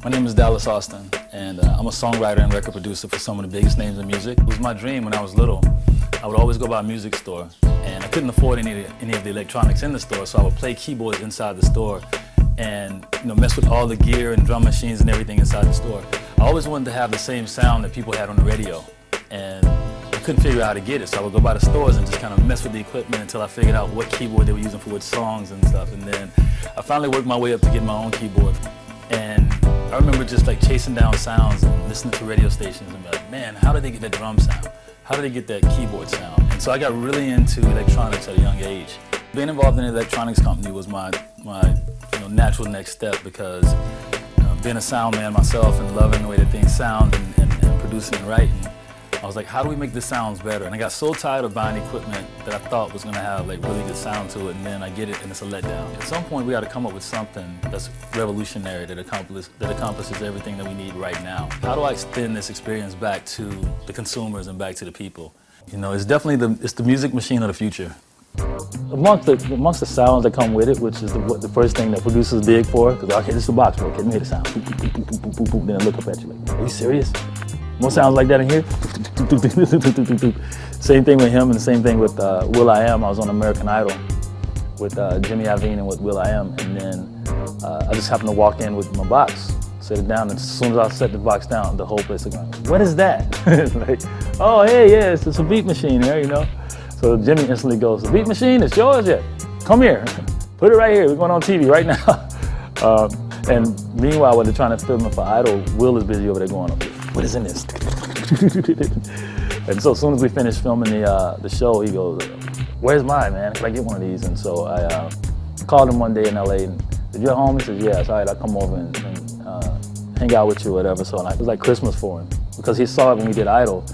My name is Dallas Austin, and I'm a songwriter and record producer for some of the biggest names in music. It was my dream when I was little. I would always go by a music store, and I couldn't afford any of the electronics in the store, so I would play keyboards inside the store and mess with all the gear and drum machines and everything inside the store. I always wanted to have the same sound that people had on the radio, and I couldn't figure out how to get it, so I would go by the stores and just kind of mess with the equipment until I figured out what keyboard they were using for which songs and stuff. And then I finally worked my way up to get my own keyboard. And I remember just like chasing down sounds and listening to radio stations and be like, man, how did they get that drum sound? How did they get that keyboard sound? And so I got really into electronics at a young age. Being involved in an electronics company was my natural next step, because being a sound man myself and loving the way that things sound and producing and writing, I was like, how do we make the sounds better? And I got so tired of buying equipment that I thought was going to have like really good sound to it, and then I get it and it's a letdown. At some point we got to come up with something that's revolutionary, that accomplishes everything that we need right now. How do I extend this experience back to the consumers and back to the people? It's definitely the music machine of the future. Amongst the sounds that come with it, which is the first thing that producers dig for, because okay, this is the box, bro. Okay, let me hear the sound. Boop, boop, boop, boop, boop, boop, boop. Then I look up at you like, are you serious? More sounds like that in here? Same thing with him, and the same thing with will.i.am. I was on American Idol with Jimmy Iovine and with will.i.am, and then I just happened to walk in with my box, set it down, and as soon as I set the box down, the whole place was going, what is that? It's like, oh, hey, yeah, it's a beat machine here, So Jimmy instantly goes, the beat machine, it's yours? Yeah, come here, put it right here, we're going on TV right now. And meanwhile, when they're trying to film it for Idol, Will is busy over there going, okay, what is in this? And so as soon as we finished filming the show, he goes, where's mine, man? Can I get one of these? And so I called him one day in LA, and said, you at home? He said, yeah, it's all right, I'll come over and hang out with you or whatever. So it was like Christmas for him, because he saw it when we did Idol,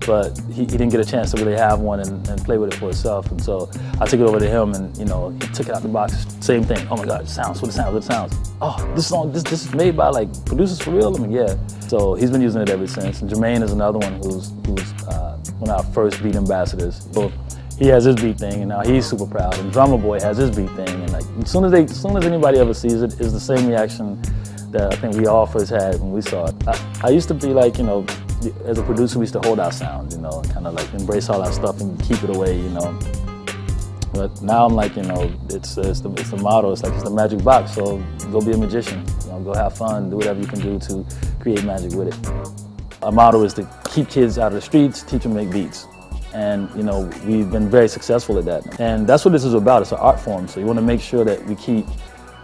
but he didn't get a chance to really have one and play with it for himself. And so I took it over to him, and he took it out the box. Same thing. Oh my God, it sounds. What it sounds? What it sounds? Oh, this is made by like producers for real. I mean, yeah. So he's been using it ever since. And Jermaine is another one who's one of our first beat ambassadors. So he has his beat thing, and now he's super proud. And Drummer Boy has his beat thing, and like as soon as anybody ever sees it, it's the same reaction that I think we all first had when we saw it. I used to be like, as a producer, we used to hold our sound, kind of like embrace all our stuff and keep it away, But now I'm like, it's the motto. It's like it's the magic box. So go be a magician. Go have fun. Do whatever you can do to create magic with it. Our motto is to keep kids out of the streets, teach them to make beats. And we've been very successful at that. And that's what this is about. It's an art form. So you want to make sure that we keep,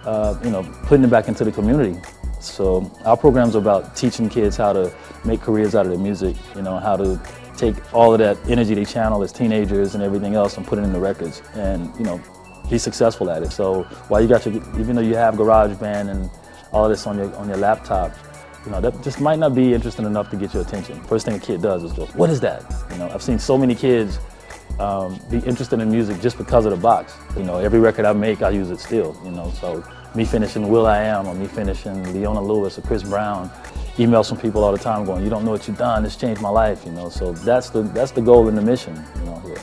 putting it back into the community. So our programs are about teaching kids how to make careers out of their music, how to take all of that energy they channel as teenagers and everything else and put it into records and, be successful at it. So while even though you have GarageBand and all of this on your laptop, that just might not be interesting enough to get your attention. First thing a kid does is go, what is that? I've seen so many kids be interested in music just because of the box. Every record I make, I use it still, so me finishing will.i.am or me finishing Leona Lewis or Chris Brown, emails from people all the time going, you don't know what you've done, it's changed my life, so that's the goal and the mission, here.